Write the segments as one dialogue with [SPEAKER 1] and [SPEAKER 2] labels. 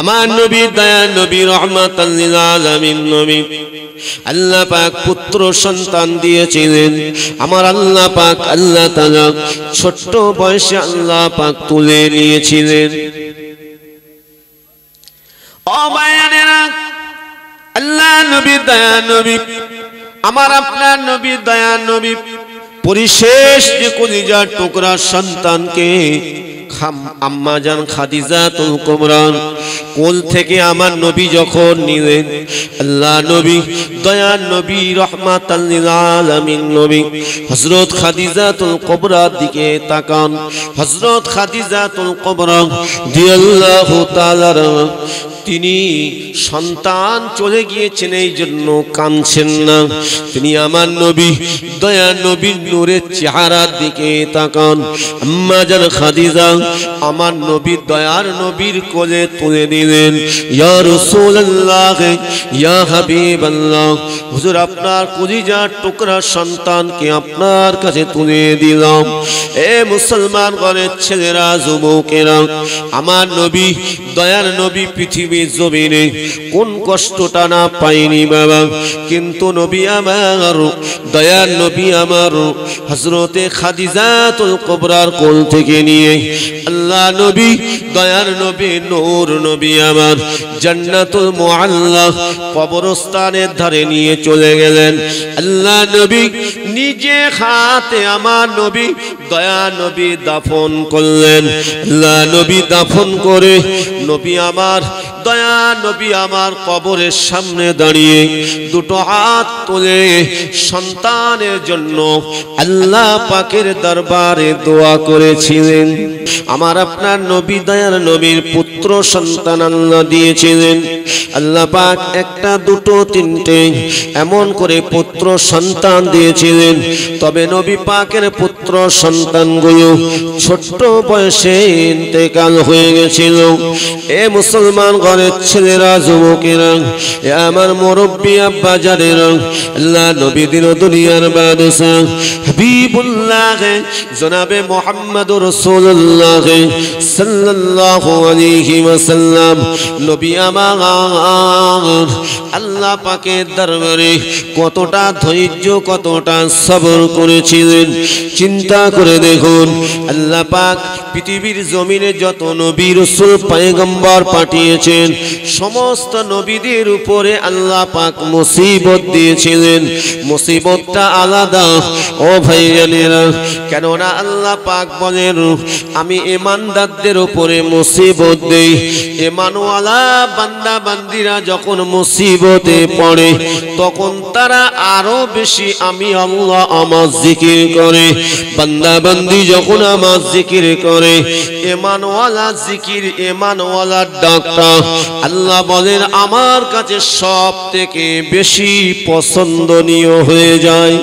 [SPEAKER 1] আমার নবী দয়া নবী রহমাতাল লিল আলামিন নবী আল্লাহ পাক পুত্র সন্তান দিয়েছিলেন। আমার আল্লাহ পাক আল্লাহ তাআলা ছোট বয়সে আল্লাহ পাক তুলে নিয়েছিলেন। ও মায়েরা, আল্লাহ নবী দয়া নবী আমার আপনার নবী দয়া নবী পরিশেষ যে কলিজার টুকরা সন্তানকে আম্মা জান খাদিজাতুল কুবরা কোল থেকে আমার নবী যখন নিলেন, আল্লাহ নবী দয়া নবী রহমাতাল লিল আলামিন নবী হযরত খাদিজাতুল কুবরার দিকে তাকান। হযরত খাদিজাতুল কুবরা রাদিয়াল্লাহু তাআলা তিনি সন্তান চলে গিয়েছেন এই জন্য কাঁদছেন না। তিনি আমার নবী দয়া নবীর নূরের চেহারার দিকে তাকান। আম্মা জান খাদিজা আমার নবী দয়ার নবীর কোলে তুলে দিলেন। ইয়া রাসূলুল্লাহ, ইয়া হাবিবাল্লাহ, হুজুর আপনার কলিজার টুকরা সন্তানকে আপনার কাছে তুলে দিলাম। এ মুসলমান ঘরের ছেলেরা, যুবকেরা, আমার নবী দয়ার নবী পৃথিবীর জমিনে কোন কষ্টটা না পাইনি বাবা, কিন্তু নবী আমার দয়ার নবী আমার হযরতে খাদিজাতুল কুবরার কোল থেকে নিয়ে আল্লাহ নবী দয়ার নবী নূর নবী আমার জান্নাতুল মুআল্লা কবরস্থানের ধারে নিয়ে চলে গেলেন। আল্লাহ নবী নিজে হাতে আমার নবী দয়া নবী দাফন করলেন। আল্লাহ নবী দাফন করে নবী আমার দয়া নবী আমার কবরের সামনে দাঁড়িয়ে দুটো হাত তুলে সন্তানের জন্য আল্লাহ পাকের দরবারে দোয়া করেছিলেন। আমার আপনার নবী দয়ার নবীর পুত্র সন্তান আল্লাহ দিয়েছিলেন। আল্লাহ পাক একটা দুটো তিনটে এমন করে পুত্র সন্তান দিয়েছিলেন। তবে নবী পাকের পুত্র সন্তানগুলো ছোট্ট বয়সে ইন্তেকাল হয়ে গেছিল। এ মুসলমান ঘরের ছেলেরা, যুবকেরা, এ আমার মুরব্বী আব্বা জানেরা, আল্লাহ নবী দিন দুনিয়ার বাদশা হাবিবুল্লাহ জনাবে মুহাম্মদুর রাসূলুল্লাহ সাল্লাল্লাহু আলাইহি ওয়াসাল্লাম নবী আমার আল্লাহ পাকের দরবারে কতটা ধৈর্য কতটা সবর করেছিলেন চিন্তা করে দেখুন। আল্লাহ পাক পৃথিবীর জমিনে যত নবী রাসূল পয়গম্বর পাঠিয়েছেন সমস্ত নবীদের উপরে আল্লাহ পাক মুসিবত দিয়েছিলেন। মুসিবতটা আলাদা ও ভাইজানেরা, কেননা আল্লাহ পাক বলেন আমি ঈমানদারদের উপরে মুসিবত দেই। ঈমানওয়ালা বান্দা বান্দিরা যখন মুসিবতে পড়ে তখন তারা আরো বেশি আমি আল্লাহ আমার জিকির করে। বান্দা বান্দি যখন আমার জিকির করে ঈমানওয়ালা জিকির ঈমানওয়ালা ডাকটা আল্লাহ বলেন আমার কাছে সব থেকে বেশি পছন্দনীয় হয়ে যায়।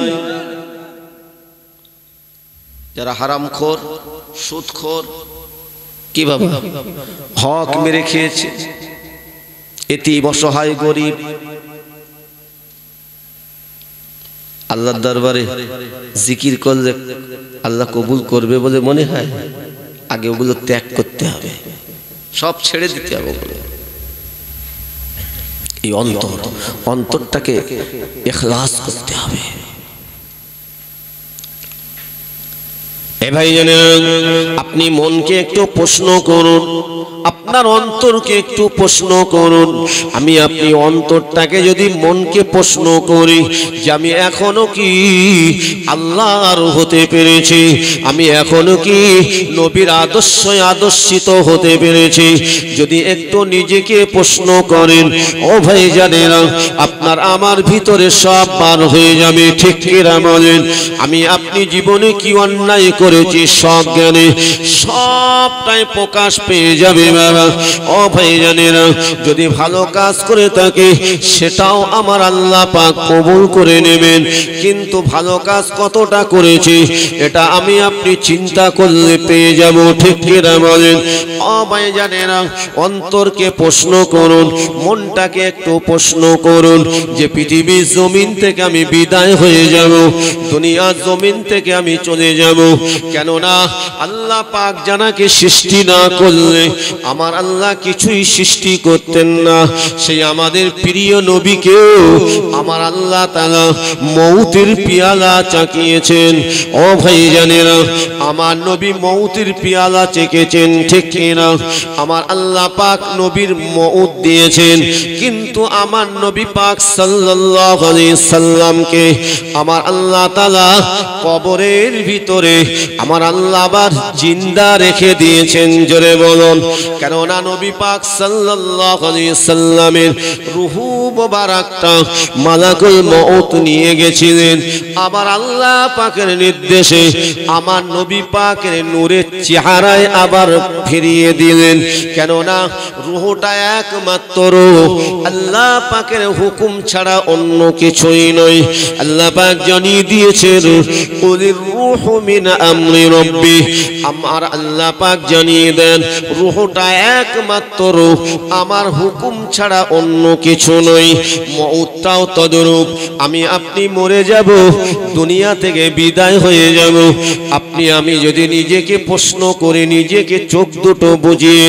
[SPEAKER 1] যারা হারামখোর সুদখোর কিভাবে হক মেরে খেয়েছে, এতিম অসহায় গরিব, আল্লাহর দরবারে জিকির করলে আল্লাহ কবুল করবে বলে মনে হয়? আগে ওগুলো ত্যাগ করতে হবে, সব ছেড়ে দিতে হবে। এই অন্তরটাকে ইখলাস করতে হবে। এ ভাই জানেন, আপনি মনকে একটু প্রশ্ন করুন, আপনার অন্তরকে একটু প্রশ্ন করুন। আমি আপনি অন্তরটাকে যদি মনকে প্রশ্ন করি যে আমি এখনো কি আল্লাহর হতে পেরেছি, আমি এখনো কি নবীর আদর্শে আদর্শিত হতে পেরেছি, যদি একটু নিজেকে প্রশ্ন করেন ও ভাই জানেন আপনার আমার ভিতরে সব বার হয়ে যাবে। ঠিক কিনা বলেন? আমি আপনি জীবনে কি অন্যায় করেছি সব জ্ঞানে সবটাই প্রকাশ পেয়ে যাবে বাবা। ও ভাই জানেরা, যদি ভালো কাজ করে থাকে সেটাও আমার আল্লাহ পাক কবুল করে নেবেন, কিন্তু ভালো কাজ কতটা করেছি এটা আমি আপনি চিন্তা করলে পেয়ে যাব। ঠিক কিনা বলেন? ও ভাই জানেরা, অন্তরকে প্রশ্ন করুন, মনটাকে একটু প্রশ্ন করুন যে পৃথিবীর জমিন থেকে আমি বিদায় হয়ে যাব, দুনিয়ার জমিন থেকে আমি চলে যাব, কেননা আল্লাহ পাক জানাকে সৃষ্টি না করলে আমার আল্লাহ কিছুই সৃষ্টি করতেন না। সেই আমাদের প্রিয় নবীকেও আমার আল্লাহ তাআলা মৌতের পিয়ালা চাকিয়েছেন। ও ভাইজানেরা, আমার নবী মৌতের পিয়ালা চেকেছেন, ঠিক কিনা? আমার আল্লাহ পাক নবীর মউত দিয়েছেন, কিন্তু আমার নবী পাক সাল্লাল্লাহু আলাইহি সাল্লামকে আমার আল্লাহ তাআলা কবরের ভিতরে আমার আল্লাহ আবার জিন্দা রেখে দিয়েছেন। জোরে বলুন। কেননা নবী পাক সাল্লাল্লাহু আলাইহি সাল্লামের রূহু মোবারকটা মালাকুল মউত নিয়ে গেছিলেন। আবার আল্লাহ পাকের নির্দেশে আমার নবী পাকের নূরের চেহারায় আবার ফিরিয়ে দিলেন। কেননা রূহটা একমাত্র আল্লাহ পাকের হুকুম ছাড়া অন্য কিছুই নয়। আল্লাহ পাক জানিয়ে দিয়েছেন, কুলির রূহু মিন আমরি রাব্বি। আমার আল্লাহ পাক জানিয়ে দেন, রূহটা একমাত্র আমার হুকুম ছাড়া অন্য কিছু নয়। মউতটাও তদরূপ। আমি আপনি মরে যাব, দুনিয়া থেকে বিদায় হয়ে যাব। আপনি আমি যদি নিজেকে প্রশ্ন করে নিজেকে চোখ দুটো বুজিয়ে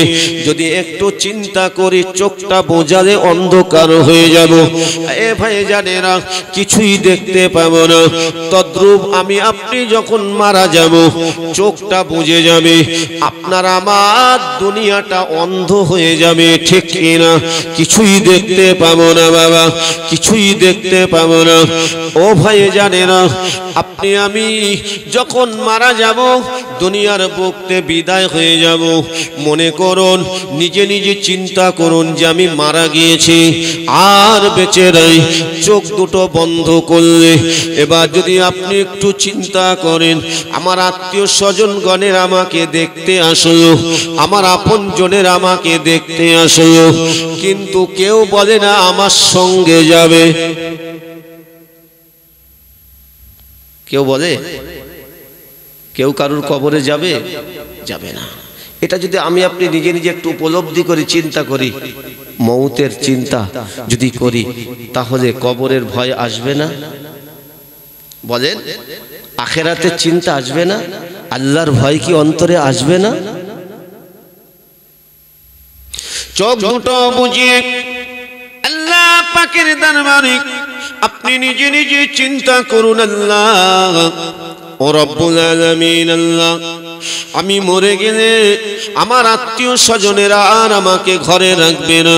[SPEAKER 1] যদি একটু চিন্তা করি, চোখটা বোঝালে অন্ধকার হয়ে যাব। এ ভাই জানেরা, কিছুই দেখতে পাবো না। তদ্রূপ আমি আপনি যখন মারা যাব, চোখটা বুঝে যাবে, আপনার আমার দুনিয়াটা অন্ধ হয়ে যাবে, ঠিক কিনা? কিছুই দেখতে পাবো না বাবা, কিছুই দেখতে পাবো না। ও ভাই জানেরা, আপনি আমি যখন মারা যাব, দুনিয়ার বুকতে বিদায় হয়ে যাব, মনে করুন, নিজে নিজে চিন্তা করুন যে আমি মারা গিয়েছি, আর বেঁচে নাই। চোখ দুটো বন্ধ করলে এবার যদি আপনি একটু চিন্তা করেন, আমার আত্মীয় স্বজনগণের আমাকে দেখতে আসলো, আমার আপন জনের আমাকে দেখতে আসলো, কিন্তু কেউ বলে না আমার সঙ্গে যাবে। কেউ বলে? কেউ কারুর কবরে যাবে? যাবে না। এটা যদি আমি আপনি নিজে নিজে একটু উপলব্ধি করি, চিন্তা করি, মউতের চিন্তা যদি করি, তাহলে কবরের ভয় আসবে না? বলেন, আখিরাতের চিন্তা আসবে না? আল্লাহর ভয় কি অন্তরে আসবে না? চোখ দুটো বুঝিয়ে আল্লাহ পাকের দরবারে আপনি নিজে নিজে চিন্তা করুন, আল্লাহ ও রব্বুল আলামিন, আল্লাহ আমি মরে গেলে আমার আত্মীয় স্বজনেরা আর আমাকে ঘরে রাখবে না।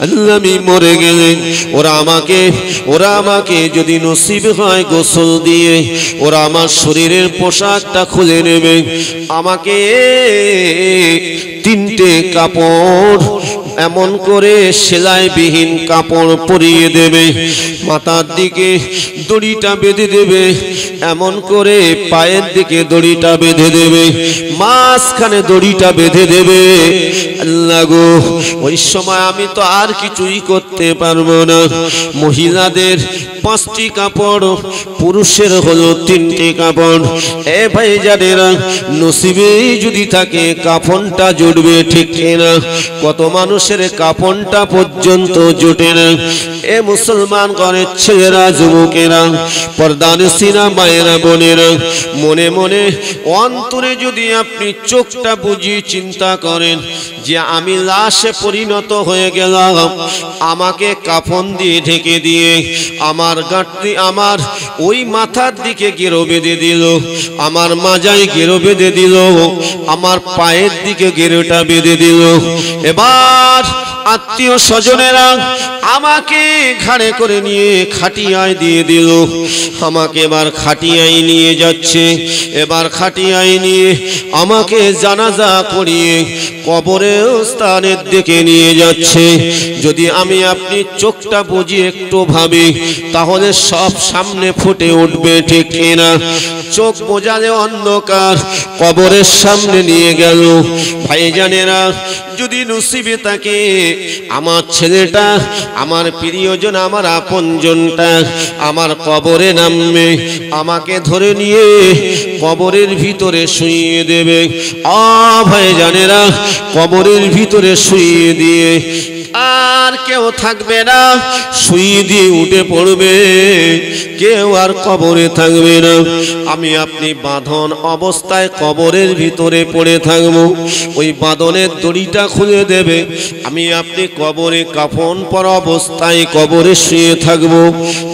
[SPEAKER 1] আল্লাহ আমি মরে গেলে ওরা আমাকে যদি নসিব হয় গোসল দিয়ে ওরা আমার শরীরের পোশাকটা খুলে নেবে, আমাকে 3টে কাপড় এমন করে সেলাইবিহীন কাপড় পরিয়ে দেবে, মাথার দিকে দড়িটা বেঁধে দেবে, এমন করে পায়ের দিকে দড়িটা বেঁধে দেবে, মাঝখানে দড়িটা বেঁধে দেবে। আল্লাহ গো, ওই সময় আমি তো আর কিছুই করতে পারবো না। মহিলাদের 5টি কাপড়, পুরুষের হলো 3টে কাপড়। এ ভাই জানেরা, নসিবে যদি থাকে কাফনটা জুটবে, ঠিক কিনা? কত মানুষের কাফনটা পর্যন্ত জুটে না। এ মুসলমান ঘরের ছেলেরা, যুবকেরা, পর্দানশীরা, মায়েরা, বোনেরা, মনে মনে অন্তরে যদি আপনি চোখটা বুঝিয়ে চিন্তা করেন যে আমি লাশে পরিণত হয়ে গেলাম, আমাকে কাফন দিয়ে ঢেকে দিয়ে আমার গাঁটটি, আমার ওই মাথার দিকে গেরো বেঁধে দিল, আমার মাজায় গেরো বেঁধে দিল, আমার পায়ের দিকে গেরোটা বেঁধে দিল। এবার আত্মীয় স্বজনেরা আমাকে ঘাড়ে করে নিয়ে খাটিয়ায় দিয়ে দিল, আমাকে এবার খাটিয়ায় নিয়ে যাচ্ছে। এবার খাটিয়ায় নিয়ে আমাকে জানাজা করিয়ে কবরের স্থানের দিকে নিয়ে যাচ্ছে। যদি আমি আপনি চোখটা বুঝিয়ে একটু ভাবি, তাহলে সব সামনে ফুটে উঠবে, ঠিক কিনা? চোখ বোঝালে অন্ধকার, কবরের সামনে নিয়ে গেল। ভাইজানেরা, যদি নসিবে থাকে আমার ছেলেটা, আমার প্রিয়জন, আমার আপনজনটা আমার কবরে নামবে, আমাকে ধরে নিয়ে কবরের ভিতরে শুইয়ে দেবে। ভাইজানেরা, কবরের ভিতরে শুইয়ে দিয়ে আর কেউ থাকবে না, শুয়ে দিয়ে উঠে পড়বে, কেউ আর কবরে থাকবে না। আমি আপনি বাঁধন অবস্থায় কবরের ভিতরে পড়ে থাকবো, ওই বাঁধনের দড়িটা খুলে দেবে, আমি আপনি কবরে কাফন পরা অবস্থায় কবরে শুয়ে থাকবো।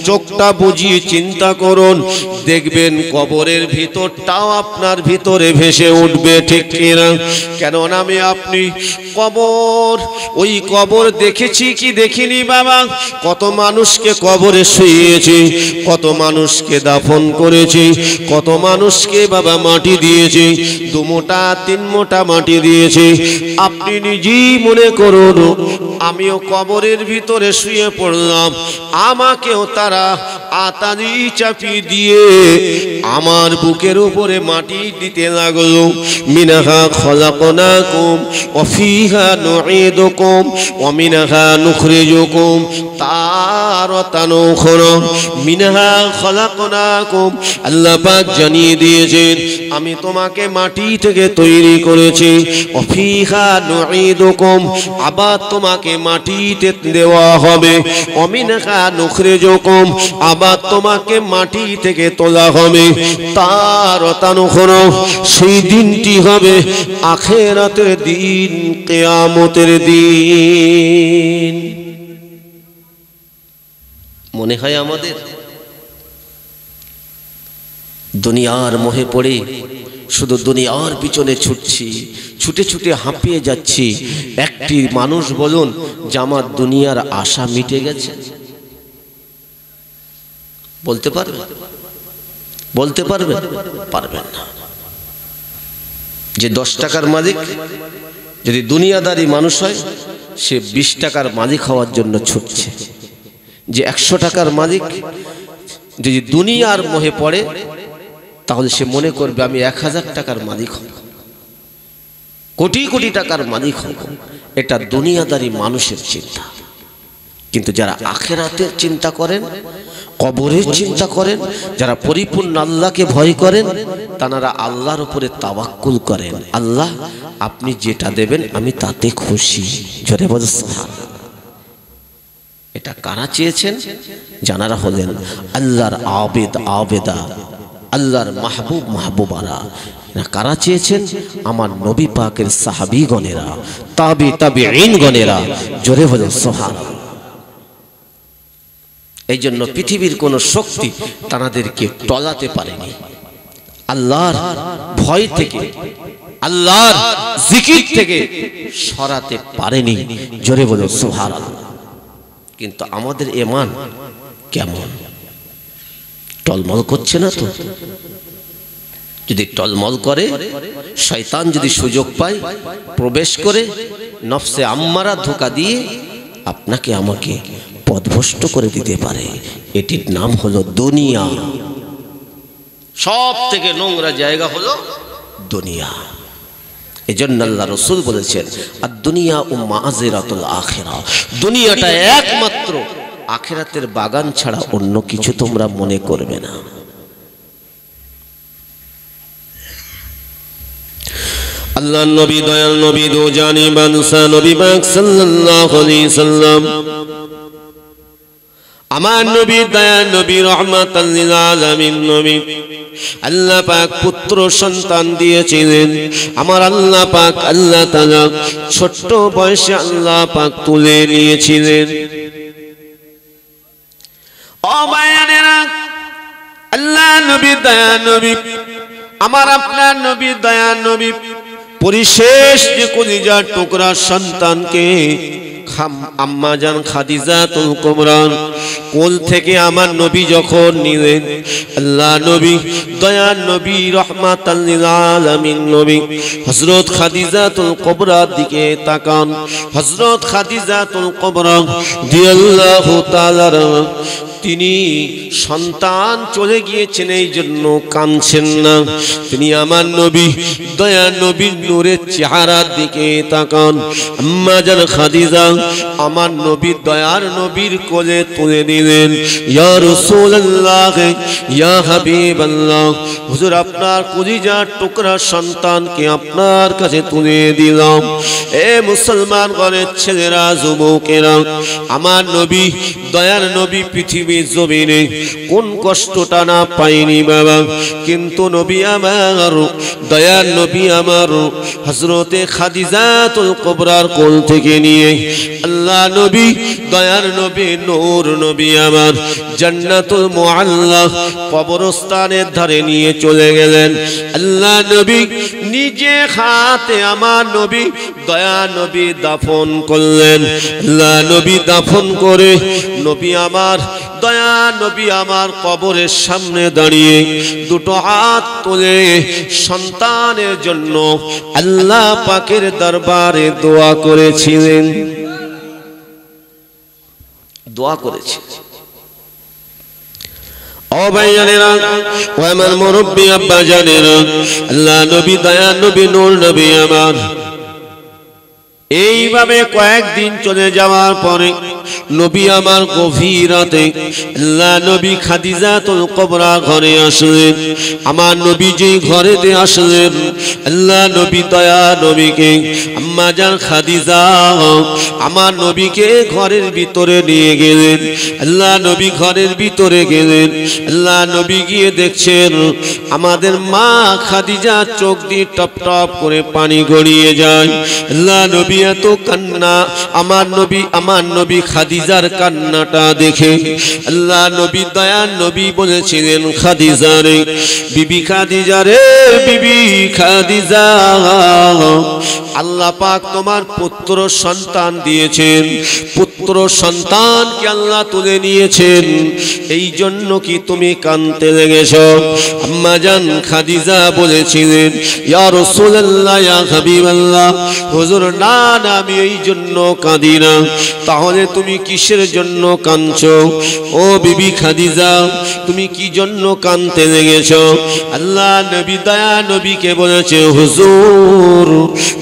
[SPEAKER 1] চোখটা বুজিয়ে চিন্তা করুন, দেখবেন কবরের ভিতরটাও আপনার ভিতরে ভেসে উঠবে, ঠিক কিনা? কেননা আমি আপনি কবর, ওই কবর দেখেছি কি দেখিনি বাবা? কত মানুষকে কবরে শুইয়েছি, কত মানুষকে দাফন করেছি, কত মানুষকে বাবা মাটি দিয়েছি, 2 মোটা 3 মোটা মাটি দিয়েছি। আপনি নিজেই মনে করুন, আমিও কবরের ভিতরে শুয়ে পড়লাম, আমাকেও তারা আতারি চাপিয়ে দিয়ে আমার বুকের উপরে মাটি দিতে লাগলো। মিনহা খলাকনাকুম ওয়া ফিহা নুঈদুকুম ওয়া মিনহা নুখরিজুকুম তারাতান উখরা। মিনহা খলাকনাকুম, আল্লাহ পাক জানিয়ে দিয়েছেন আমি তোমাকে মাটি থেকে তৈরি করেছি। ওয়া ফিহা নুঈদুকুম, আবার তোমাকে মাটিতে দেওয়া হবে। ওয়া মিনহা নুখরিজুকুম, আবার তোমাকে মাটি থেকে তোলা হবে। তারাতান উখরা, সেই দিনটি হবে আখিরাতের দিন, কিয়ামতের দিন। মনে হয় আমাদের দুনিয়ার মোহে পড়ে শুধু দুনিয়ার পিছনে ছুটছি, ছুটে ছুটে হাঁপিয়ে যাচ্ছি। একটি মানুষ বলুন যে আমার দুনিয়ার আশা মিটে গেছে? বলতে পারবে? বলতে পারবে? পারবেন না। যে 10 টাকার মালিক যদি দুনিয়াদারি মানুষ হয়, সে 20 টাকার মালিক হওয়ার জন্য ছুটছে। যে 100 টাকার মালিক যদি দুনিয়ার মোহে পড়ে, তাহলে সে মনে করবে আমি 1000 টাকার মালিক হব, কোটি কোটি টাকার মালিক হব। এটা দুনিয়াদারি মানুষের চিন্তা। কিন্তু যারা আখিরাতের চিন্তা করেন, কবরের চিন্তা করেন, যারা পরিপূর্ণ আল্লাহকে ভয় করেন, তারা আল্লাহর উপরে তাওয়াক্কুল করেন। আল্লাহ আপনি যেটা দেবেন আমি তাতে খুশি। জোরে বলেন সুবহানাল্লাহ। এটা কারা চেয়েছেন? জানারা হলেন আল্লাহর আবেদ আবেদা, আল্লাহর মাহবুব মাহবুবারা। কারা চেয়েছেন? আমার নবী পাকের সাহাবীগণেরা, তাবিঈন গণেরা। জোরে বলেন সুবহানাল্লাহ। এই জন্য পৃথিবীর কোন শক্তি তাদেরকে টলাতে পারেনি। আল্লাহর ভয় থেকে, আল্লাহর জিকির থেকে সরাতে পারেনি। জোরে বলো সুবহানাল্লাহ। কিন্তু আমাদের ঈমান কেমন? টলমল করছে না তো? যদি টলমল করে, শয়তান যদি সুযোগ পায়, প্রবেশ করে নফসে আম্মারা ধোঁকা দিয়ে আপনাকে আমাকে পথভ্রষ্ট করে দিতে পারে। এটির নাম হলো দুনিয়া। সব থেকে নোংরা জায়গা হলো দুনিয়া। এজন্য আল্লাহ রাসূল বলেছেন আর দুনিয়া মাযিরাতুল আখিরাহ, দুনিয়াটা একমাত্র আখিরাতের বাগান ছাড়া অন্য কিছু তোমরা মনে করবে না। আল্লাহ নবী, দয়াল নবী, দো জানি বাদশা নবী পাক সাল্লাল্লাহু আলাইহি সাল্লাম, আমার নবী, দয়াল নবী, রহমাতাল লিল আলামিন নবী, আল্লাহ পাক পুত্র সন্তান দিয়েছিলেন। আমার আল্লাহ পাক, আল্লাহ তাআলা ছোট্ট বয়সে আল্লাহ পাক তুলে নিয়েছিলেন। ও মায়েরা, আল্লাহ নবী, দয়াল নবী, আমার আপনার নবী, দয়াল নবী পরিশেষ যে কলিজার টুকরা সন্তানকে আম্মা জান খাদিজাতুল কুবরা কোল থেকে আমার নবী যখন নিলেন, আল্লাহ নবী, দয়ার নবী, রহমাতাল লিল আলামিন নবী হযরত খাদিজাতুল কুবরার দিকে তাকান। হযরত খাদিজাতুল কুবরা রাদিয়াল্লাহু তাআলা তিনি সন্তান চলে গিয়েছেন এই জন্য কাঁদছেন না। তিনি আমার নবী দয়া নবীর নূরের চেহারার দিকে তাকান। আম্মা জান খাদিজা আমার নবী দয়ার নবীর কোলে তুলে দিলেন। ইয়া রাসূলুল্লাহ ইয়া হাবিবাল্লাহ, হুজুর আপনার কলিজার টুকরা সন্তানকে আপনার কাছে তুলে দিলাম। এ মুসলমান ঘরের ছেলেরা, যুবকেরা, আমার নবী দয়ার নবী পৃথিবীর জমিনে কোন কষ্টটা না পাইনি বাবা, কিন্তু নবী আমার দয়ার নবী আমার হযরতে খাদিজাতুল কুবরার কোল থেকে নিয়ে আল্লাহ নবী দয়ার নবী নূর নবী আমার জান্নাতুল মুআল্লা কবরস্থানের ধারে নিয়ে চলে গেলেন। আল্লাহ নবী নিজে হাতে আমার নবী দয়া নবী দাফন করলেন। আল্লাহ নবী দাফন করে নবী আমার দয়া নবী আমার কবরের সামনে দাঁড়িয়ে দুটো হাত তুলে সন্তানের জন্য আল্লাহ পাকের দরবারে দোয়া করেছিলেন, দোয়া করেছে। ও ভাইজানেরা, ও আমার মুরব্বি আব্বা জানেরা, আল্লাহ নবী দয়া নবী নূর নবী আমার এইভাবে কয়েকদিন চলে যাওয়ার পরে নবী আমার গভীর রাতে আল্লাহ নবী খাদিজাতুল কুবরা ঘরে আসলেন। আমার নবী যেই ঘরেতে আসলেন আল্লাহ নবী দয়া নবীকে আম্মা জান খাদিজা আমার নবীকে ঘরের ভিতরে নিয়ে গেলেন। আল্লাহ নবী ঘরের ভিতরে গেলেন। আল্লাহ নবী গিয়ে দেখছেন আমাদের মা খাদিজা চোখ দিয়ে টপ টপ করে পানি গড়িয়ে যায়। আল্লাহ নবী এত কান্না, আমার নবী খাদিজার কান্নাটা দেখে আল্লাহ নবী দয়া নবী বলেছিলেন খাদিজা রে, বিবি খাদিজা রে, বিবি খাদিজা, আল্লাহ পাক তোমার পুত্র সন্তান দিয়েছেন, পুত্র সন্তানকে আল্লাহ তুলে নিয়েছেন, এই জন্য কি তুমি কাঁদতে লেগেছো? আম্মা জান খাদিজা বলেছিলেন ইয়া রাসূলুল্লাহ ইয়া হাবিবাল্লাহ, হুজুর না না আমি এই জন্য কাঁদি না। তাহলে তুমি কিসের জন্য কাঁদছো? ও বিবি খাদিজা তুমি কি জন্য কাঁদতে লেগেছো? আল্লাহ নবী দয়া নবীকে বলেছে হুজুর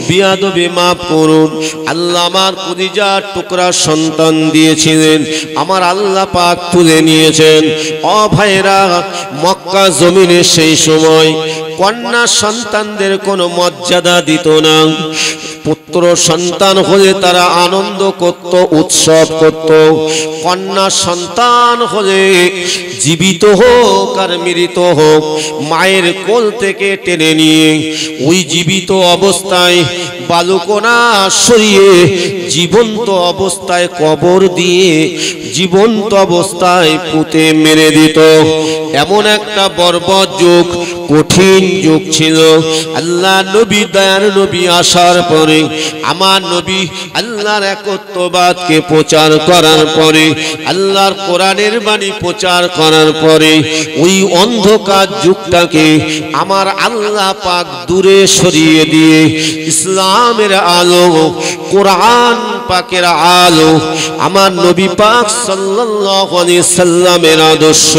[SPEAKER 1] বিয়াদবি মাফ করুন, আল্লাহ আমার কলিজার টুকরা সন্তান দিয়েছিলেন, আমার আল্লাহ পাক তুলে নিয়েছেন। ও ভাইরা, মক্কা জমিনে সেই সময় কন্যা সন্তানদের কোনো মর্যাদা দিত না। পুত্র সন্তান হলে তারা আনন্দ করত, উৎসব করত। কন্যা সন্তান হলে জীবিত হোক আর মৃত হোক মায়ের কোল থেকে টেনে নিয়ে ওই জীবিত অবস্থায় বালুকণা সরিয়ে জীবন্ত অবস্থায় কবর দিয়ে জীবন্ত অবস্থায় পুঁতে মেরে দিত। এমন একটা বর্বর যুগ, কঠিন যুগ ছিল। আল্লাহ নবী দয়ার নবী আসার পরে আমার নবী আল্লাহর একত্ববাদকে প্রচার করার পরে, আল্লাহর কোরআনের বাণী প্রচার করার পরে ওই অন্ধকার যুগটাকে আমার আল্লাহ পাক দূরে সরিয়ে দিয়ে ইসলামের আলো, কোরআন পাকের আলো, আমার নবী পাক সাল্লাল্লাহু আলাইহি সাল্লামের আদর্শ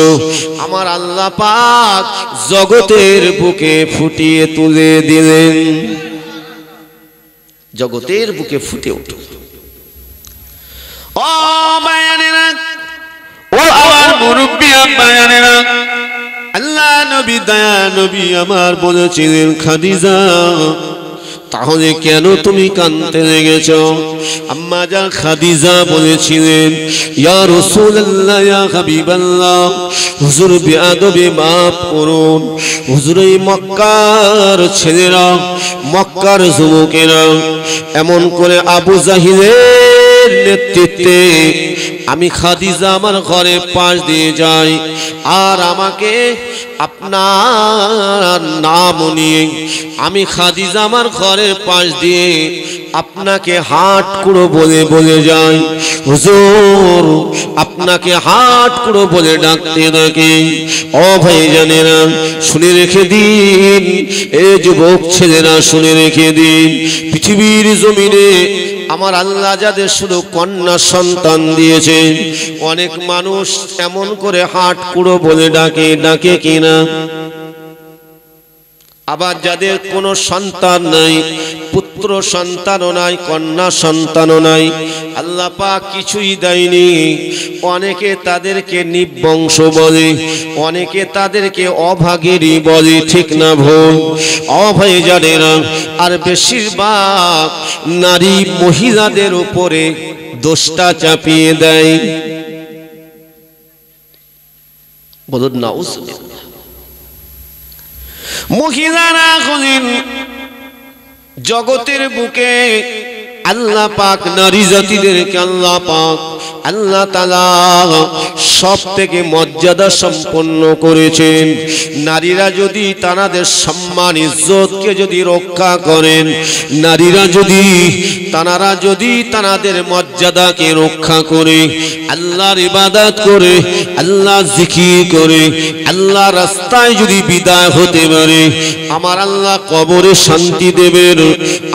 [SPEAKER 1] আমার আল্লাহ পাক জগতের বুকে ফুটিয়ে তুলে দিলেন, জগতের বুকে ফুটে উঠল। ও মায়েরা, ও আমার মুরব্বি মায়েরা, আল্লাহ নবী দয়া নবী আমার বলেছিলেন খাদিজা তাহলে কেন তুমি কাঁদতে লেগেছ? আম্মা জান খাদিজা বলেছিলেন ইয়া রাসূলুল্লাহ ইয়া হাবিবাল্লাহ, হুজুর বেয়াদবি মাফ করুন, হুজুর এই মক্কার ছেলেরা, মক্কার যুবকেরা এমন করে আবু জাহিলের নেতৃত্বে আমি খাদিজা আমার ঘরে পাশ দিয়ে যাই আর আমাকে আপনার নাম নিয়ে আমি খাদিজা আমার ঘরের পাশ দিয়ে আপনাকে হাট কুড়ো বলে বলে যাই, হুজুর আপনাকে হাট কুড়ো বলে ডাকতে ডাকে। ও ভাইজানেরা শুনে রেখে দিন, এ যুবক ছেলেরা শুনে রেখে দিন, পৃথিবীর জমিনে আমার আল্লাহ যাদের শুধু কন্যা সন্তান দিয়ে দিয়েছে। অনেক মানুষ এমন করে হাট কুড়ো বলে ডাকে কিনা। আবার যাদের কোনো সন্তান নাই, পুত্র সন্তানও নাই, কন্যা সন্তানও নাই, আল্লাহ পাক কিছুই দেয়নি, অনেকে তাদেরকে নিবংশ বলে, অনেকে তাদেরকে অভাগেরই বলে, ঠিক না ভুল? অভাগে জানে না। আর বেশিরভাগ নারী মহিলাদের উপরে দোষটা চাপিয়ে দেয়। বলুন নাউজুবিল্লাহ। মহিলারা হলেন জগতের বুকে আল্লাহ পাক নারী জাতিদেরকে আল্লাহ পাক আল্লাহ তাআলা সব থেকে মর্যাদা সম্পন্ন করেছেন। নারীরা যদি তাদের সম্মান ইজ্জতকে যদি রক্ষা করেন, নারীরা যদি তাদের মর্যাদাকে রক্ষা করে, আল্লাহর ইবাদত করে, আল্লাহ জিকির করে, আল্লাহর রাস্তায় যদি বিদায় হতে পারে, আমার আল্লাহ কবরে শান্তি দেবেন,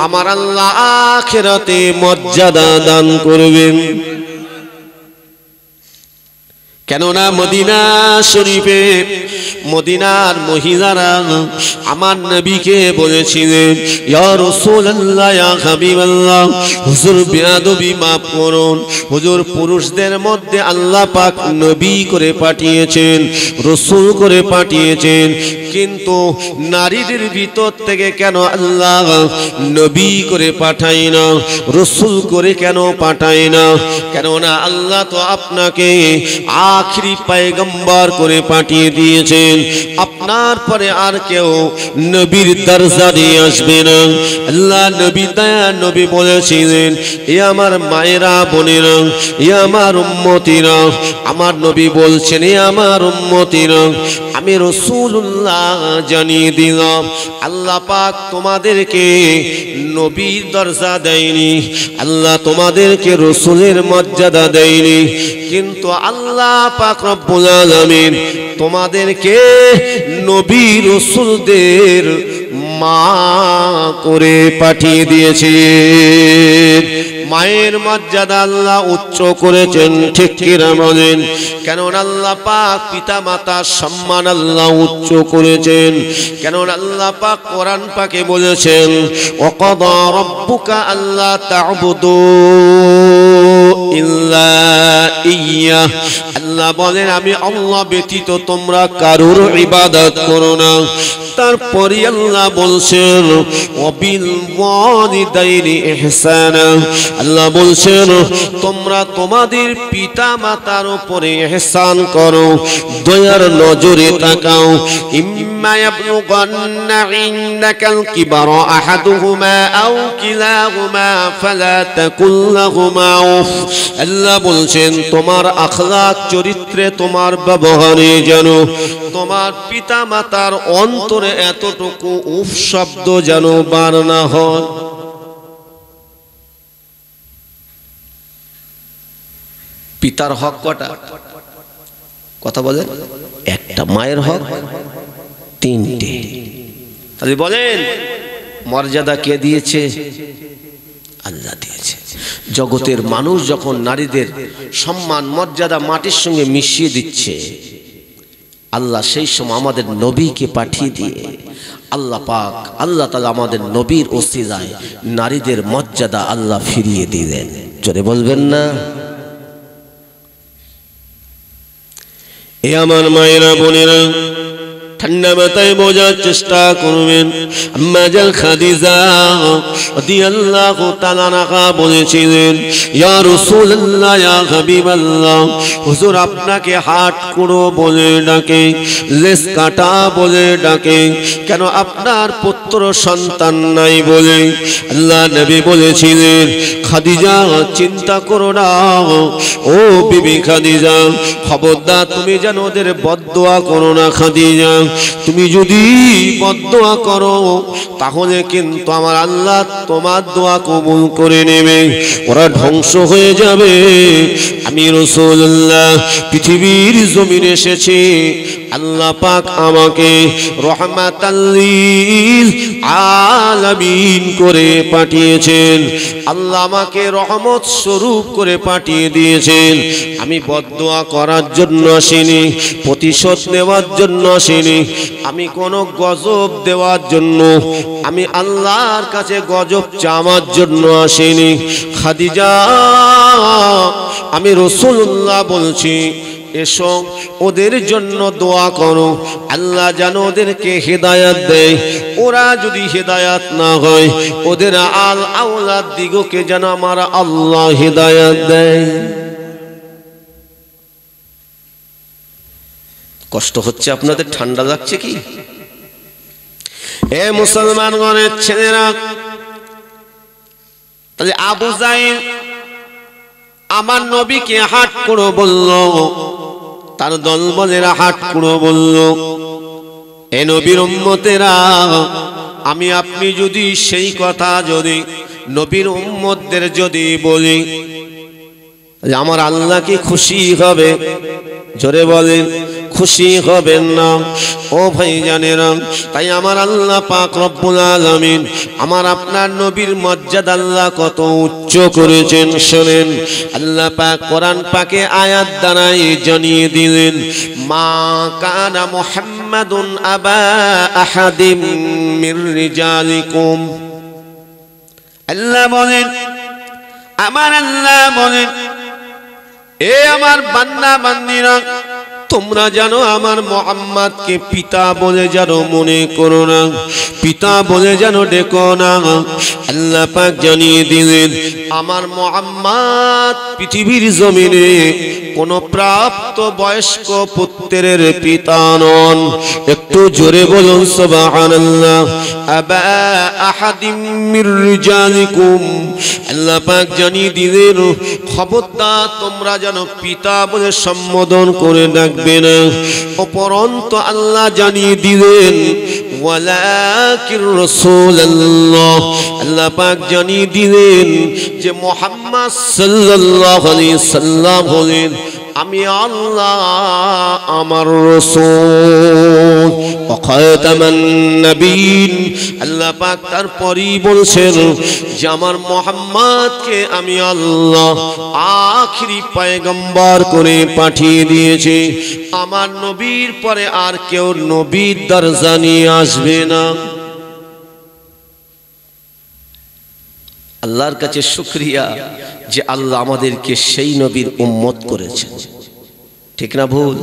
[SPEAKER 1] আমার আল্লাহ আখিরাতে মর্যাদা দান করবেন। কেননা মদিনা শরীফে মদিনার মহিলারা আমার নবীকে বলেছিলেন, ইয়া রাসূলুল্লাহ, ইয়া হাবিবাল্লাহ, হুজুর বেয়াদবি মাফ করুন, হুজুর পুরুষদের মধ্যে আল্লাহ পাক নবী করে পাঠিয়েছেন, রাসূল করে পাঠিয়েছেন, কিন্তু নারীদের ভিতর থেকে কেন আল্লাহ নবী করে পাঠায় না, রাসূল করে কেন পাঠায় না? কেননা আল্লাহ তো আপনাকে আখরি পয়গম্বর করে পাঠিয়ে দিয়েছেন, আপনার পরে আর কেউ নবীর দরজা দিয়ে আসবে না। আল্লাহ নবী দয়া নবী বলেছিলেন, এ আমার মায়েরা বোনেরা, এ আমার উম্মতিরা, আমার নবী বলছেন, এ আমার উম্মতিরা, আমি রাসূলুল্লাহ জানিয়ে দিলাম, আল্লাহ পাক তোমাদেরকে নবীর দরজা দেয়নি, আল্লাহ তোমাদেরকে রাসূলের মর্যাদা দেয়নি, কিন্তু আল্লাহ পাক রব্বুল আলামিন তোমাদেরকে নবী রাসূলদের মা করে পাঠিয়ে দিয়েছে। মায়ের মর্যাদা আল্লাহ উচ্চ করেছেন, ঠিক কিনা বলেন? কেননা আল্লাহ পাক পিতা মাতার সম্মান আল্লাহ উচ্চ করেছেন। কেননা আল্লাহ পাক কোরআন পাকে বলেছেন, ওয়াকাদা রাব্বুকা আল্লা তা'বুদু ইল্লা ইয়্যাহ, আল্লাহ বলেন আমি আল্লাহ ব্যতীত তোমরা কারোর ইবাদত করো না। তারপরে আল্লাহ বলছেন, ওয়াবিল ওয়ালিদাইনি ইহসানা, আল্লাহ বলছেন তোমরা তোমাদের পিতা মাতার উপরে ইহসান করো, দয়ার নজরে তাকাও। ইম্মা ইয়াবলুগান্না ইনদাকাল কিবারা আহাদুহুমা আও কিলাহুমা ফালা তাকুল লাহুমা উফ, আল্লাহ বলছেন তোমার আখলাক চরিত্রে, তোমার ব্যবহারে যেন তোমার পিতা মাতার অন্তরে এতটুকু উফ শব্দ যেন বার না হয়। পিতার হক কটা? কথা বলে একটা, মায়ের হক তিনটে। তাহলে বলেন মর্যাদা কে দিয়েছে? আল্লাহ দিয়েছে। জগতের মানুষ যখন নারীদের সম্মান মর্যাদা মাটির সঙ্গে মিশিয়ে দিচ্ছে, আল্লাহ সেই সময় আমাদের নবীকে পাঠিয়ে দিয়ে আল্লাহ পাক আল্লাহ তাআলা আমাদের নবীর ওসিলায় নারীদের মর্যাদা আল্লাহ ফিরিয়ে দিলেন। জোরে বলবেন না? এ আমার মায়েরা বোনেরা, ঠান্ডা মাথায় বোঝার চেষ্টা করবেন। আম্মা জান খাদিজা রাদিয়াল্লাহু তাআলা আনহা বলেছিলেন, ইয়া রাসূলুল্লাহ, ইয়া হাবিবাল্লাহ, হুজুর আপনাকে হাট কুড়ো বলে ডাকে, লেস কাটা বলে ডাকে, কেন আপনার পুত্র সন্তান নাই বলে। আল্লাহ নবী বলেছিলেন, খাদিজা চিন্তা করো না, ও বিবি খাদিজা, খবরদার তুমি যেন ওদের বদদোয়া করো না। খাদিজা তুমি যদি বদদোয়া করো তাহলে কিন্তু আমার আল্লাহ তোমার দোয়া কবুল করে নেবে, ওরা ধ্বংস হয়ে যাবে। আমি রাসূলুল্লাহ পৃথিবীর জমিনে এসেছি আল্লাহ পাক আমাকে রহমাতাল লিল আলামিন করে পাঠিয়েছেন। আল্লাহ আমাকে রহমত স্বরূপ করে পাঠিয়ে দিয়েছেন। আমি বদদুয়া করার জন্য আসিনি, প্রতিশোধ নেওয়ার জন্য আসিনি, আমি কোনো গজব দেওয়ার জন্য, আমি আল্লাহর কাছে গজব চাওয়ার জন্য আসিনি। খাদিজা, আমি রাসূলুল্লাহ বলছি, এসো ওদের জন্য দোয়া করো, আল্লাহ যেন ওদেরকে হেদায়াত দেয়। ওরা যদি হেদায়াত না হয়, ওদের আল আওলাদ দিগকে যেন আমার আল্লাহ হেদায়াত দেয়। কষ্ট হচ্ছে আপনাদের? ঠান্ডা লাগছে কি? এ মুসলমানগণের ছেলেরা, তাহলে আবু জাহেল আমার নবীকে হাট করো বলল, তার দলবলেরা হাট করো বলল। এ নবীর উম্মতেরা, আমি আপনি যদি সেই কথা যদি নবীর উম্মতদের যদি বলি, আমার আল্লাহ কি খুশি হবে? জোরে বলেন, খুশি হবেন না। ও ভাই জানেরা, তাই আমার আল্লাহ পাক রব্বুল আলামিন আমার আপনার নবীর মর্যাদা আল্লাহ কত উচ্চ করেছেন শোনেন। আল্লাহ পাক কোরআন পাকে আয়াত দ্বারাই জানিয়ে দিলেন, মা কানা মুহাম্মাদুন আবা আহাদিম মির রিজালিকুম। আল্লাহ বলেন, আমার আল্লাহ বলেন, এ আমার বান্দা বান্দিরা, তোমরা জানো আমার মুহাম্মদকে পিতা বলে যেন মনে করো না, পিতা বলে যেন ডেকো না। আল্লাহ পাক জানিয়ে দিলেন, আমার মুহাম্মদ পৃথিবীর জমিনে কোন প্রাপ্ত বয়স্ক পুত্রের পিতা নন। একটু জোরে বলুন সুবহানাল্লাহ। আবা আহাদিম মির রিজালিকুম, আল্লাহ পাক জানিয়ে দিলেন, খবরদার তোমরা যেন পিতা বলে সম্বোধন করে ডাকবে না। অপরন্তু আল্লাহ জানিয়ে দিলেন, ওয়ালাকির রাসূলুল্লাহ, আল্লাহ পাক জানিয়ে দিলেন যে মুহাম্মদ সাল্লাল্লাহু আলাইহি সাল্লাম হলেন আমি আল্লাহ আমার রাসূল ওয়া খাতামান নবীন। আল্লাহ পাক তারপরই বলছেন যে আমার মুহাম্মদকে আমি আল্লাহ আখিরি পয়গম্বর করে পাঠিয়ে দিয়েছি। আমার নবীর পরে আর কেউ নবীর দরজা নিয়ে আসবে না। আল্লাহর কাছে শুকরিয়া যে আল্লাহ আমাদেরকে সেই নবীর উম্মত করেছেন। ঠিক না ভুল?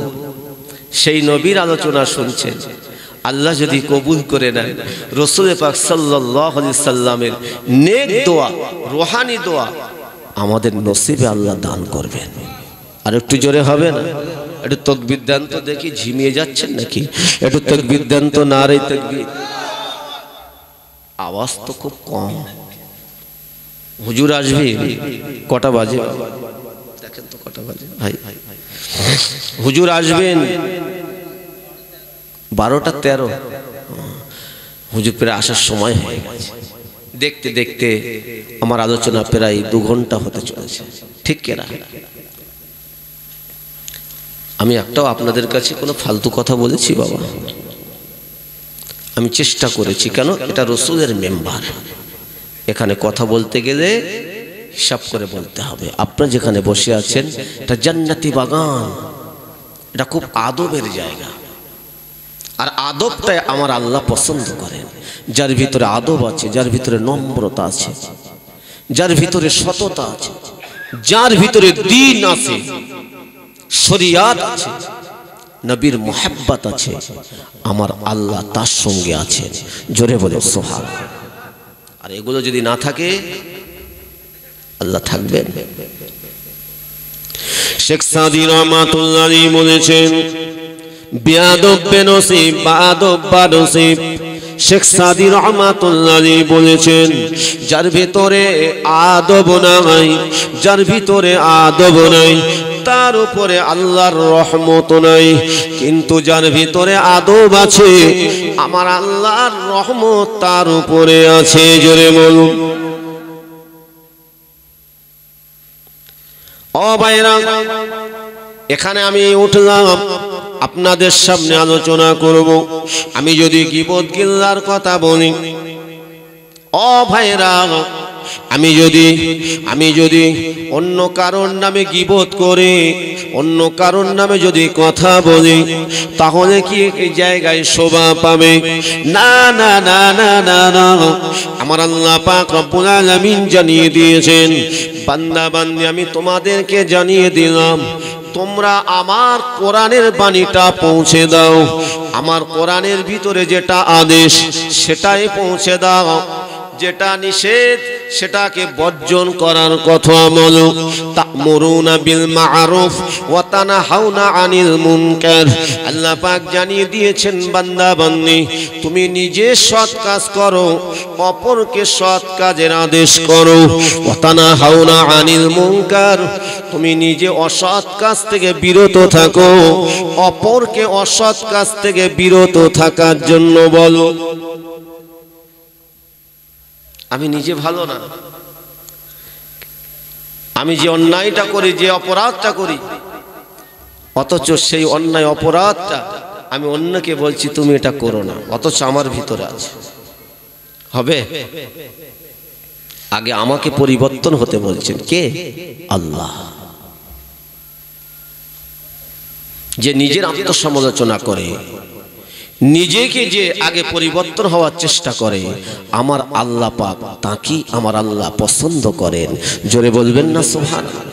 [SPEAKER 1] সেই নবীর আলোচনা শুনছেন। আল্লাহ যদি কবুল করে নেন, রাসূল পাক সাল্লাল্লাহু আলাইহি সাল্লামের নেক দোয়া, রূহানি দোয়া আমাদের নসিবে আল্লাহ দান করবেন। আর একটু জোরে হবে না? একটু তাকবীর দেন তো দেখি, ঝিমিয়ে যাচ্ছেন নাকি? একটু তাকবীর দেন তো, নারে তাকবীর। আওয়াজ তো খুব কম। হুজুর আসবে কটা বাজে? দেখেন তো কটা বাজে ভাই। হুজুর আসবেন 12টা 13। হুজুর প্রায় আসার সময় হয়ে গেছে। দেখতে দেখতে আমার আলোচনা প্রায় 2 ঘন্টা হতে চলেছে। ঠিক কিনা? আমি একটাও আপনাদের কাছে কোনো ফালতু কথা বলেছি বাবা? আমি চেষ্টা করেছি, কেন? এটা রাসূলের মেম্বার, এখানে কথা বলতে গেলে হিসাব করে বলতে হবে। আপনারা যেখানে বসে আছেন এটা জান্নাতি বাগান, এটা খুব আদবের জায়গা। আর আদবটাই আমার আল্লাহ পছন্দ করেন। যার ভিতরে আদব আছে, যার ভিতরে নম্রতা আছে, যার ভিতরে সততা আছে, যার ভিতরে দ্বীন আছে, শরিয়াত আছে, নবীর মুহাব্বত আছে, আমার আল্লাহ তার সঙ্গে আছে। জোরে বলে সুবহানাল্লাহ। আর এগুলো যদি না থাকে, আল্লাহ থাকবেন? শেখ সাদী রহমাতুল্লাহ আলাইহি বলেছেন, বেয়াদব বেনসিব বাদব বানসিব। শেখ সাদী রহমাতুল্লাহ আলাইহি বলেছেন, যার ভিতরে আদব নাই, যার ভিতরে আদব নাই, তার উপরে আল্লাহর রহমত নাই। কিন্তু যার ভিতরে আদব আছে, আমার আল্লাহর রহমত তার উপরে আছে। জোরে বলুন। ও ভাইরা, এখানে আমি উঠলাম, আপনাদের সামনে আলোচনা করব। আমি যদি গীবত গিল্লার কথা বলি, ও ভাইরা, আমি যদি অন্য কারোর নামে গীবত করে, অন্য কারোর নামে যদি কথা বলি, তাহলে কি এই জায়গায় শোভা পাবে? না না না না না না। আমার আল্লাহ পাক রব্বুল আলামিন জানিয়ে দিয়েছেন, বান্দা বান্দি আমি তোমাদেরকে জানিয়ে দিলাম, তোমরা আমার কোরআনের বাণীটা পৌঁছে দাও, আমার কোরআনের ভিতরে যেটা আদেশ সেটাই পৌঁছে দাও, যেটা নিষেধ সেটাকে বর্জন করার কথা বলো। তা'মুরুনা বিল মা'রুফ ওয়া তানহাউনা আনিল মুনকার। আল্লাহ পাক জানিয়ে দিয়েছেন, বান্দা বান্দি তুমি নিজে সৎ কাজ করো, অপরকে সৎ কাজের আদেশ করো। ওয়া তানহাউনা আনিল মুনকার, তুমি নিজে অসৎ কাজ থেকে বিরত থাকো, অপরকে অসৎ কাজ থেকে বিরত থাকার জন্য বলো। আমি নিজে ভালো না, আমি যে অন্যায়টা করি, যে অপরাধটা করি, অথচ সেই অন্যায় অপরাধটা আমি অন্যকে বলছি তুমি এটা করো না, অথচ আমার ভিতরে আছে। হবে? আগে আমাকে পরিবর্তন হতে বলছেন কে? আল্লাহ। যে নিজের আত্মসমালোচনা করে, নিজেকে যে আগে পরিবর্তন হওয়ার চেষ্টা করে, আমার আল্লাহ পাক তাকে আমার আল্লাহ পছন্দ করেন। জোরে বলবেন না সুবহানাল্লাহ।